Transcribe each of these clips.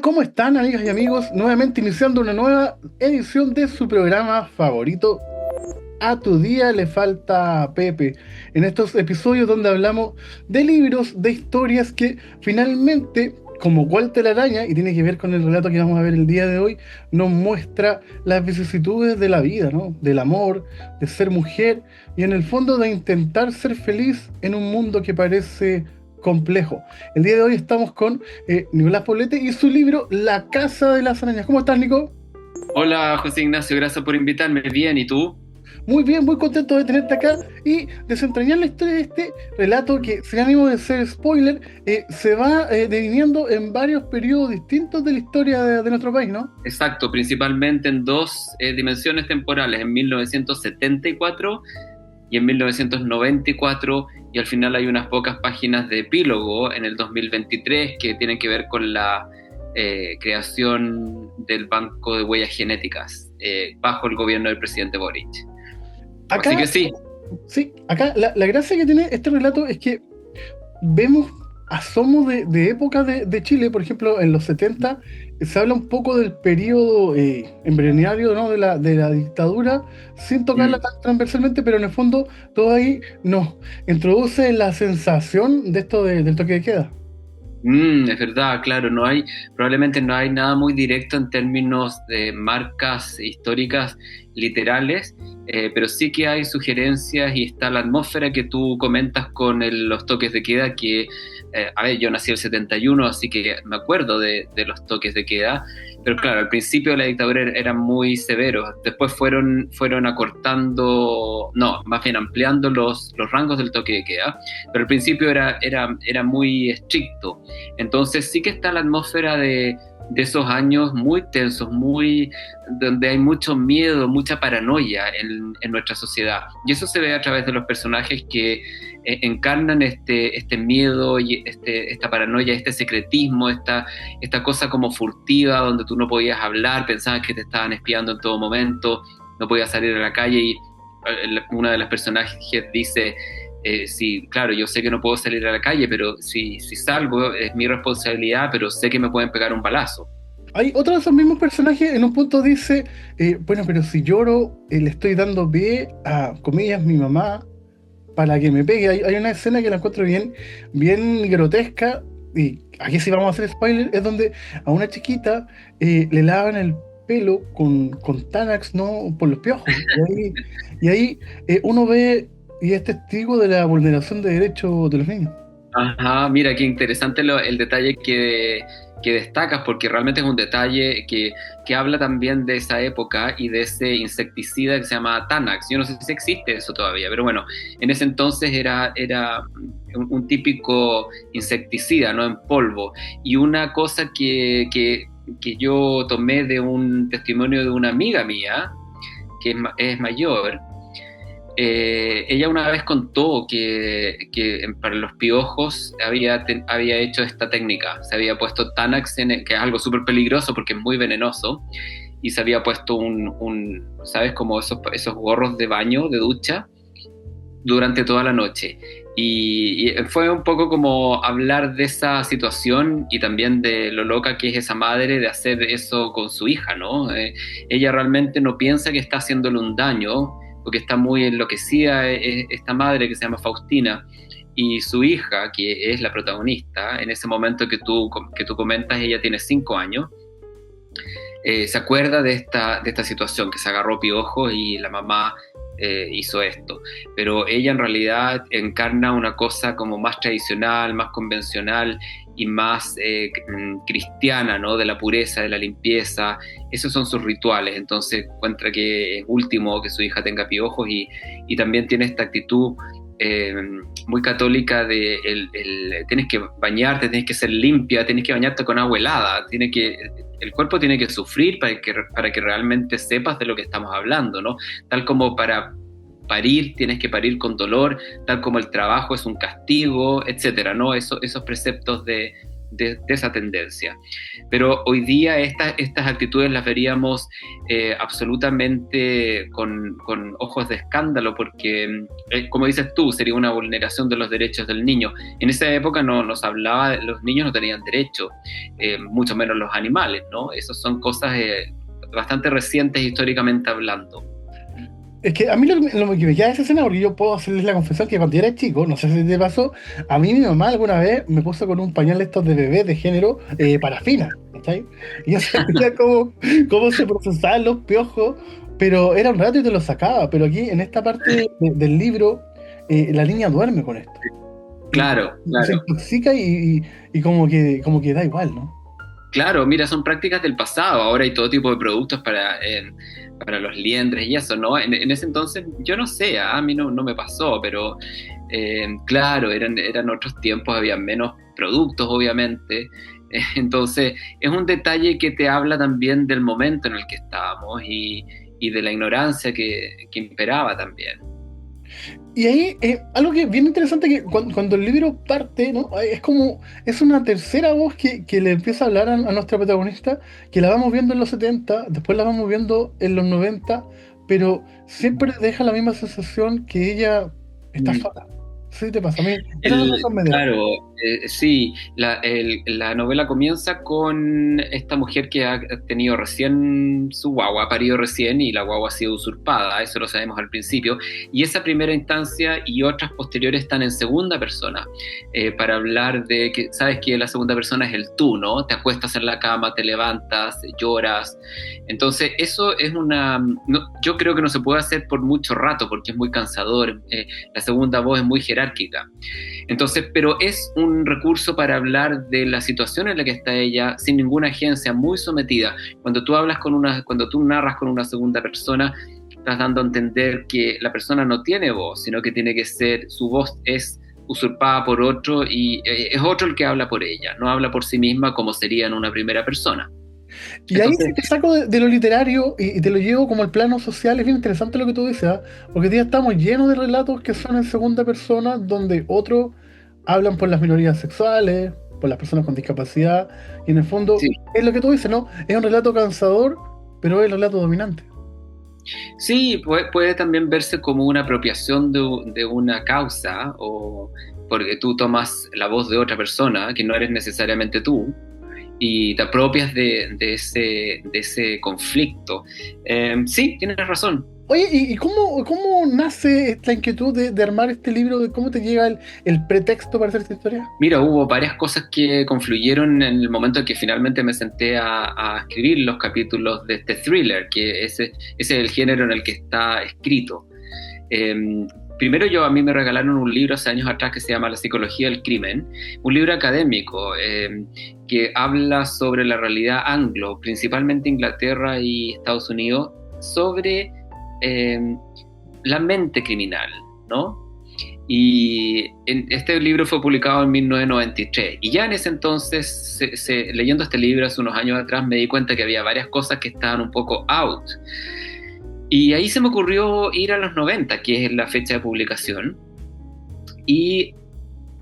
¿Cómo están, amigas y amigos? Nuevamente iniciando una nueva edición de su programa favorito. A tu día le falta Pepe. En estos episodios donde hablamos de libros, de historias que finalmente, como Walter Araña, y tiene que ver con el relato que vamos a ver el día de hoy, nos muestra las vicisitudes de la vida, ¿no? Del amor, de ser mujer y en el fondo de intentar ser feliz en un mundo que parece complejo. El día de hoy estamos con Nicolás Poblete y su libro La Casa de las Arañas. ¿Cómo estás, Nico? Hola José Ignacio, gracias por invitarme. Bien, ¿y tú? Muy bien, muy contento de tenerte acá y desentrañar la historia de este relato que, sin ánimo de ser spoiler, se va delineando en varios periodos distintos de la historia de nuestro país, ¿no? Exacto, principalmente en dos dimensiones temporales, en 1974 y en 1994, y al final hay unas pocas páginas de epílogo en el 2023 que tienen que ver con la creación del Banco de Huellas Genéticas bajo el gobierno del presidente Boric. Así que Acá, sí. sí, acá la gracia que tiene este relato es que vemos asomos de época de Chile. Por ejemplo, en los 70 se habla un poco del periodo embrionario, ¿no? de la dictadura, sin tocarla Mm. tan transversalmente, pero en el fondo todo ahí nos introduce la sensación de esto del toque de queda. Es verdad, claro, probablemente no hay nada muy directo en términos de marcas históricas literales, pero sí que hay sugerencias y está la atmósfera que tú comentas con los toques de queda que, a ver, yo nací el 71, así que me acuerdo de los toques de queda, pero claro, al principio de la dictadura eran muy severos, después fueron acortando, no, más bien ampliando los rangos del toque de queda, pero al principio era muy estricto. Entonces sí que está la atmósfera de esos años muy tensos, donde hay mucho miedo, mucha paranoia en nuestra sociedad. Y eso se ve a través de los personajes que encarnan este miedo y esta paranoia, este secretismo, esta cosa como furtiva, donde tú no podías hablar, pensabas que te estaban espiando en todo momento, no podías salir a la calle y una de las personajes dice, sí, claro, yo sé que no puedo salir a la calle, pero si salgo es mi responsabilidad, pero sé que me pueden pegar un balazo. Hay otro de esos mismos personajes en un punto dice, bueno, pero si lloro, le estoy dando pie a, comillas, mi mamá para que me pegue. Hay una escena que la encuentro bien grotesca, y aquí sí vamos a hacer spoiler, es donde a una chiquita le lavan el pelo con Tanax, ¿no? Por los piojos. Y ahí uno ve y es testigo de la vulneración de derechos de los niños. Ajá, mira, qué interesante el detalle que destacas, porque realmente es un detalle que habla también de esa época y de ese insecticida que se llama Tanax. Yo no sé si existe eso todavía, pero bueno, en ese entonces era un típico insecticida, ¿no? En polvo. Y una cosa que yo tomé de un testimonio de una amiga mía, que es mayor. Ella una vez contó que para los piojos había hecho esta técnica. Se había puesto Tanax, que es algo súper peligroso porque es muy venenoso, y se había puesto ¿sabes? Como esos gorros de baño, de ducha, durante toda la noche. Y fue un poco como hablar de esa situación y también de lo loca que es esa madre de hacer eso con su hija, ¿no? Ella realmente no piensa que está haciéndole un daño, porque está muy enloquecida, esta madre que se llama Faustina, y su hija, que es la protagonista, en ese momento que tú comentas, ella tiene 5 años, se acuerda de esta situación, que se agarró piojos y la mamá hizo esto. Pero ella en realidad encarna una cosa como más tradicional, más convencional y más cristiana, ¿no? De la pureza, de la limpieza. Esos son sus rituales. Entonces encuentra que es último que su hija tenga piojos y también tiene esta actitud muy católica de tienes que bañarte, tienes que ser limpia, tienes que bañarte con agua helada, el cuerpo tiene que sufrir para que realmente sepas de lo que estamos hablando, ¿no? Tal como para parir tienes que parir con dolor, tal como el trabajo es un castigo, etcétera, ¿no? Esos preceptos de esa tendencia. Pero hoy día estas actitudes las veríamos absolutamente con ojos de escándalo, porque, como dices tú, sería una vulneración de los derechos del niño. En esa época no nos hablaba, los niños no tenían derecho, mucho menos los animales, ¿no? Esas son cosas bastante recientes históricamente hablando. Es que a mí lo que me queda de esa escena, porque yo puedo hacerles la confesión que cuando yo era chico, no sé si te pasó, a mí mi mamá alguna vez me puso con un pañal estos de bebé de género parafina, ¿cachai? Y yo sabía cómo se procesaban los piojos, pero era un rato y te los sacaba. Pero aquí, en esta parte del libro, la niña duerme con esto. Claro, Se claro. intoxica y como que da igual, ¿no? Claro, mira, son prácticas del pasado. Ahora hay todo tipo de productos para los liendres y eso, ¿no? En ese entonces, yo no sé, a mí no me pasó, pero claro, eran otros tiempos, había menos productos, obviamente. Entonces, es un detalle que te habla también del momento en el que estábamos y de la ignorancia que imperaba también. Y ahí, algo que es bien interesante que cuando el libro parte, ¿no? Es una tercera voz que le empieza a hablar a nuestra protagonista, que la vamos viendo en los 70, después la vamos viendo en los 90, pero siempre deja la misma sensación que ella está Mm. sola. Sí, te pasa a mí. Esa sensación me da. Claro, sí, la novela comienza con esta mujer que ha tenido recién su guagua, ha parido recién y la guagua ha sido usurpada, eso lo sabemos al principio, y esa primera instancia y otras posteriores están en segunda persona, para hablar de que, sabes que la segunda persona es el tú, ¿no? Te acuestas en la cama, te levantas, lloras, entonces eso es yo creo que no se puede hacer por mucho rato porque es muy cansador, la segunda voz es muy jerárquica. Entonces, pero es un recurso para hablar de la situación en la que está ella, sin ninguna agencia, muy sometida. Cuando tú narras con una segunda persona, estás dando a entender que la persona no tiene voz, sino que tiene que ser, su voz es usurpada por otro y es otro el que habla por ella, no habla por sí misma como sería en una primera persona. Y ahí Entonces, sí te saco de lo literario y te lo llevo como al plano social. Es bien interesante lo que tú dices, ¿ah? Porque hoy día estamos llenos de relatos que son en segunda persona, donde otros hablan por las minorías sexuales, por las personas con discapacidad, y en el fondo sí. es lo que tú dices, ¿no? Es un relato cansador, pero es el relato dominante. Sí, puede también verse como una apropiación de una causa, o porque tú tomas la voz de otra persona, que no eres necesariamente tú, y te apropias de ese conflicto. Sí, tienes razón. Oye, ¿y cómo nace esta inquietud de armar este libro? ¿De cómo te llega el pretexto para hacer esta historia? Mira, hubo varias cosas que confluyeron en el momento en que finalmente me senté a escribir los capítulos de este thriller, que ese es el género en el que está escrito. Primero a mí me regalaron un libro hace años atrás que se llama La psicología del crimen, un libro académico que habla sobre la realidad anglo, principalmente Inglaterra y Estados Unidos, sobre la mente criminal, ¿no? Y este libro fue publicado en 1993 y ya en ese entonces, leyendo este libro hace unos años atrás, me di cuenta que había varias cosas que estaban un poco out. Y ahí se me ocurrió ir a los 90, que es la fecha de publicación, y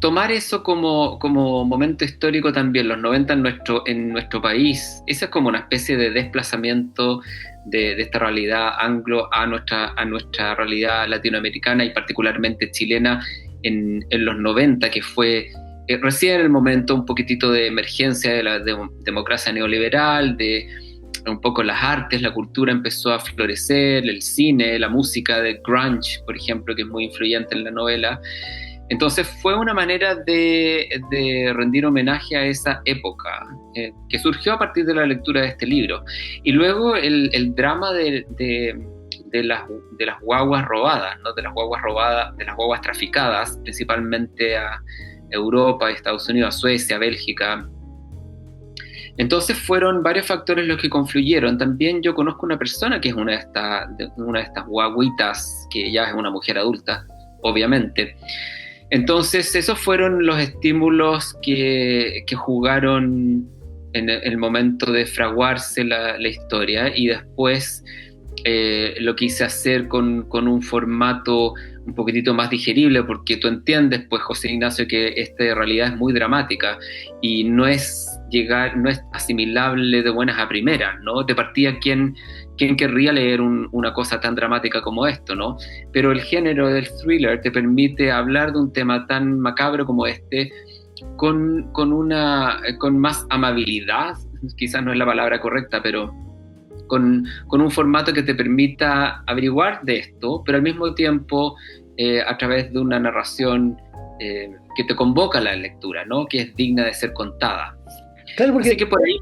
tomar eso como momento histórico también, los 90 en nuestro país. Esa es como una especie de desplazamiento de esta realidad anglo a nuestra realidad latinoamericana y particularmente chilena en los 90, que fue recién el momento un poquitito de emergencia de la democracia neoliberal, de un poco las artes, la cultura empezó a florecer, el cine, la música de grunge, por ejemplo, que es muy influyente en la novela. Entonces fue una manera de rendir homenaje a esa época, que surgió a partir de la lectura de este libro. Y luego el drama de las guaguas robadas, ¿no? De las guaguas traficadas, principalmente a Europa, Estados Unidos, a Suecia, Bélgica. Entonces fueron varios factores los que confluyeron. También yo conozco una persona que es una de estas guaguitas, que ya es una mujer adulta, obviamente. Entonces esos fueron los estímulos que jugaron en el momento de fraguarse la historia, y después lo quise hacer con un formato un poquitito más digerible, porque tú entiendes, pues, José Ignacio, que esta realidad es muy dramática y no es asimilable de buenas a primeras, ¿no? De partida, ¿quién querría leer una cosa tan dramática como esto, ¿no? Pero el género del thriller te permite hablar de un tema tan macabro como este con más amabilidad, quizás no es la palabra correcta, pero con un formato que te permita averiguar de esto, pero al mismo tiempo a través de una narración que te convoca a la lectura, ¿no? Que es digna de ser contada. Claro, porque así que por ahí...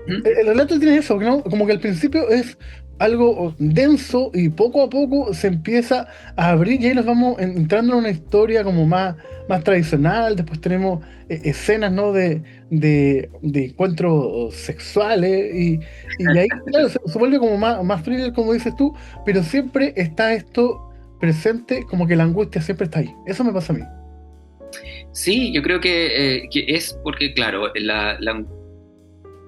el relato tiene eso, ¿no? Como que al principio es algo denso y poco a poco se empieza a abrir y ahí nos vamos entrando en una historia como más tradicional. Después tenemos escenas, ¿no? de encuentros sexuales y ahí, claro, se vuelve como más thriller, como dices tú, pero siempre está esto presente, como que la angustia siempre está ahí. Eso me pasa a mí. Sí, yo creo que es porque, claro,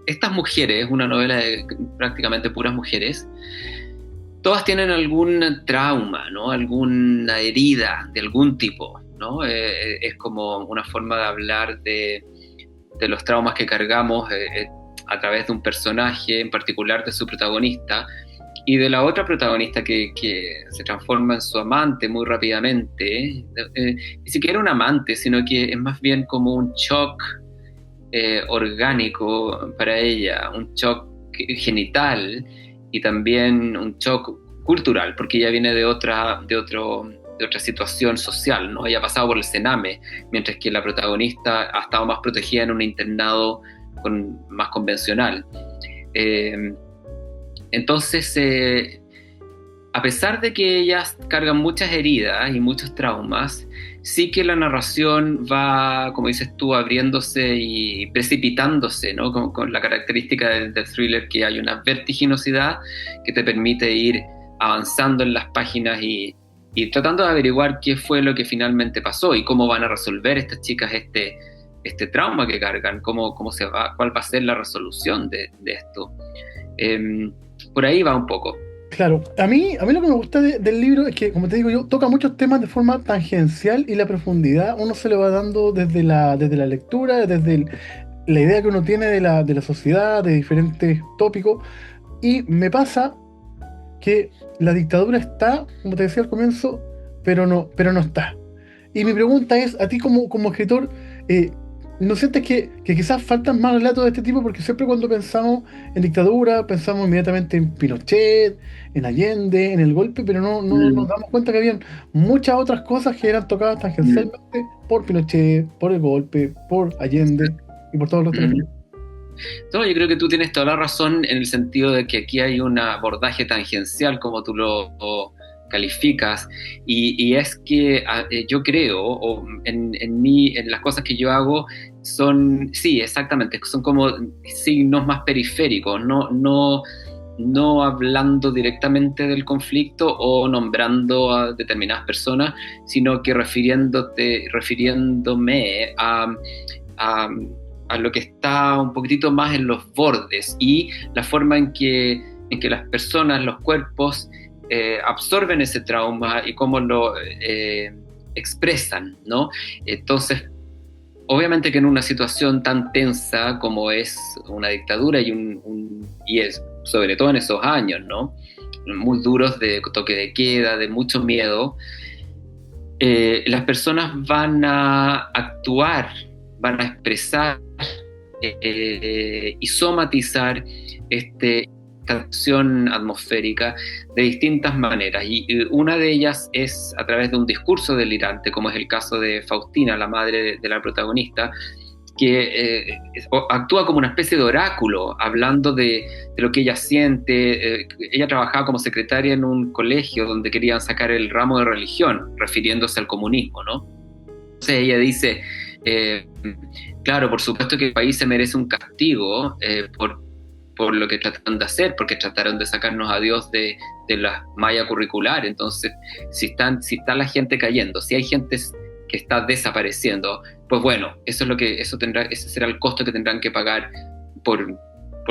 estas mujeres, una novela de prácticamente puras mujeres, todas tienen algún trauma, ¿no? Alguna herida de algún tipo, ¿no? Es como una forma de hablar de los traumas que cargamos a través de un personaje, en particular de su protagonista, y de la otra protagonista que se transforma en su amante muy rápidamente. Ni siquiera un amante, sino que es más bien como un shock orgánico para ella, un shock genital y también un shock cultural, porque ella viene de otra situación social, ¿no? Ella ha pasado por el Sename, mientras que la protagonista ha estado más protegida en un internado más convencional. Entonces, a pesar de que ellas cargan muchas heridas y muchos traumas, sí que la narración va, como dices tú, abriéndose y precipitándose, ¿no? Con la característica del thriller, que hay una vertiginosidad que te permite ir avanzando en las páginas y tratando de averiguar qué fue lo que finalmente pasó y cómo van a resolver estas chicas este trauma que cargan, cuál va a ser la resolución de esto. Por ahí va un poco. Claro, a mí lo que me gusta del libro es que, como te digo yo, toca muchos temas de forma tangencial y la profundidad uno se le va dando desde la lectura, desde la idea que uno tiene de la sociedad, de diferentes tópicos. Y me pasa que la dictadura está, como te decía al comienzo, pero no está. Y mi pregunta es, a ti como escritor, ¿no sientes que quizás faltan más relatos de este tipo? Porque siempre cuando pensamos en dictadura, pensamos inmediatamente en Pinochet, en Allende, en el golpe, pero no nos damos cuenta que habían muchas otras cosas que eran tocadas tangencialmente por Pinochet, por el golpe, por Allende y por todos los otros. No, yo creo que tú tienes toda la razón en el sentido de que aquí hay un abordaje tangencial, como tú lo calificas, y es que yo creo, en las cosas que yo hago, sí, exactamente, son como signos más periféricos, no hablando directamente del conflicto o nombrando a determinadas personas, sino que refiriéndome a lo que está un poquitito más en los bordes y la forma en que las personas, los cuerpos, absorben ese trauma y cómo lo expresan, ¿no? Entonces, obviamente que en una situación tan tensa como es una dictadura y es sobre todo en esos años, ¿no? Muy duros, de toque de queda, de mucho miedo, las personas van a actuar, van a expresar y somatizar esta acción atmosférica de distintas maneras, y una de ellas es a través de un discurso delirante, como es el caso de Faustina, la madre de la protagonista, que actúa como una especie de oráculo, hablando de lo que ella siente. Ella trabajaba como secretaria en un colegio donde querían sacar el ramo de religión, refiriéndose al comunismo, ¿no? Entonces ella dice, claro, por supuesto que el país se merece un castigo por lo que tratan de hacer, porque trataron de sacarnos a Dios de la malla curricular. Entonces, si está la gente cayendo, si hay gente que está desapareciendo, pues bueno, ese será el costo que tendrán que pagar por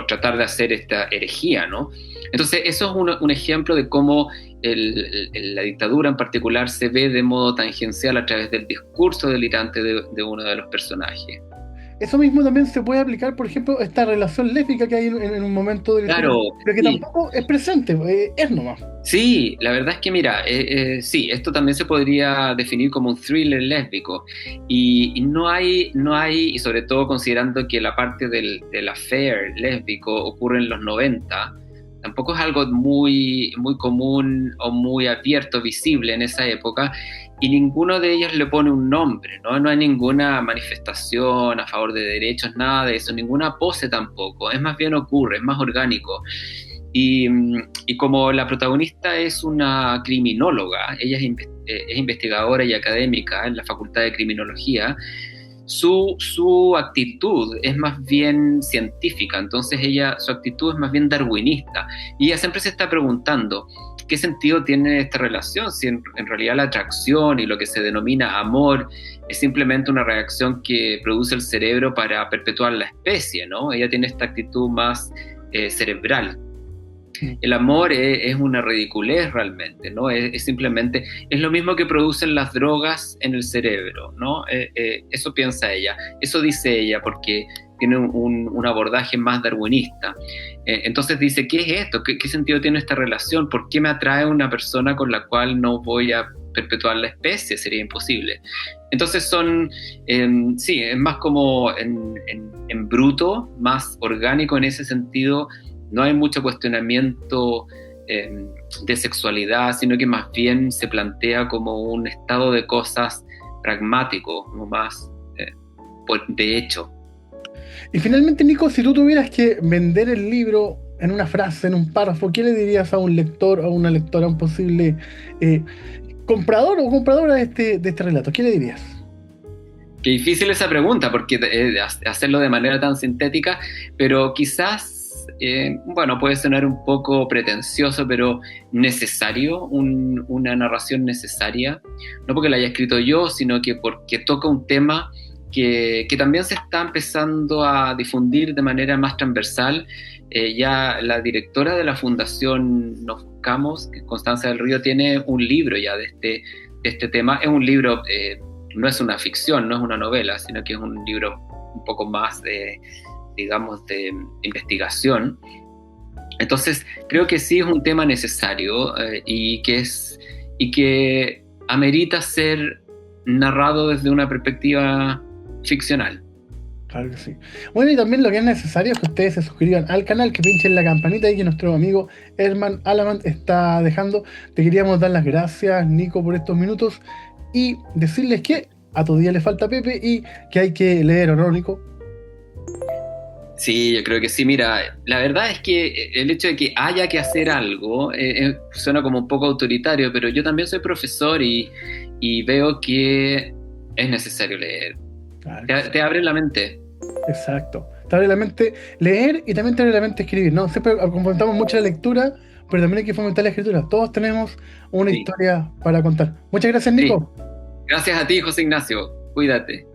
tratar de hacer esta herejía, ¿no? Entonces, eso es un ejemplo de cómo la dictadura en particular se ve de modo tangencial a través del discurso delirante de uno de los personajes. Eso mismo también se puede aplicar, por ejemplo, esta relación lésbica que hay en un momento de la historia, Claro, pero que sí. tampoco es presente, es nomás. Sí, la verdad es que mira, sí, esto también se podría definir como un thriller lésbico y y sobre todo considerando que la parte del affair lésbico ocurre en los 90, tampoco es algo muy, muy común o muy abierto, visible en esa época, y ninguno de ellos le pone un nombre, ¿no? No hay ninguna manifestación a favor de derechos, nada de eso, ninguna pose tampoco, es más bien ocurre, es más orgánico. Y, y como la protagonista es una criminóloga, ella es investigadora y académica en la Facultad de Criminología, su actitud es más bien científica, entonces su actitud es más bien darwinista, y ella siempre se está preguntando qué sentido tiene esta relación, si en realidad la atracción y lo que se denomina amor es simplemente una reacción que produce el cerebro para perpetuar la especie, ¿no? Ella tiene esta actitud más cerebral. El amor es una ridiculez realmente, ¿no? Es simplemente, es lo mismo que producen las drogas en el cerebro, ¿no? Eso piensa ella, eso dice ella, porque tiene un abordaje más darwinista. Entonces dice, ¿qué es esto? ¿Qué sentido tiene esta relación? ¿Por qué me atrae una persona con la cual no voy a perpetuar la especie? Sería imposible. Entonces sí, es más como en bruto, más orgánico en ese sentido. No hay mucho cuestionamiento de sexualidad, sino que más bien se plantea como un estado de cosas pragmático, como más de hecho. Y finalmente, Nico, si tú tuvieras que vender el libro en una frase, en un párrafo, ¿qué le dirías a un lector, a una lectora, a un posible comprador o compradora de este relato? ¿Qué le dirías? Qué difícil esa pregunta, porque hacerlo de manera tan sintética, pero quizás, bueno, puede sonar un poco pretencioso, pero necesario, una narración necesaria, no porque la haya escrito yo, sino que porque toca un tema que también se está empezando a difundir de manera más transversal. Ya la directora de la Fundación Nos Buscamos, Constanza del Río, tiene un libro ya de este tema. Es un libro, no es una ficción, no es una novela, sino que es un libro un poco más digamos, de investigación. Entonces, creo que sí es un tema necesario y que amerita ser narrado desde una perspectiva ficcional. Claro que sí. Bueno, y también lo que es necesario es que ustedes se suscriban al canal, que pinchen la campanita ahí que nuestro amigo Herman Alamant está dejando. Te queríamos dar las gracias, Nico, por estos minutos y decirles que a tu día le falta Pepe y que hay que leer, ¿o no, Nico? Sí, yo creo que sí. Mira, la verdad es que el hecho de que haya que hacer algo suena como un poco autoritario, pero yo también soy profesor y veo que es necesario leer. Claro, Te abre la mente. exacto. Te abre la mente leer y también te abre la mente escribir, ¿no? Siempre fomentamos mucho la lectura, pero también hay que fomentar la escritura. Todos tenemos una Sí, historia para contar. Muchas gracias, sí. Nico. Gracias a ti, José Ignacio. Cuídate.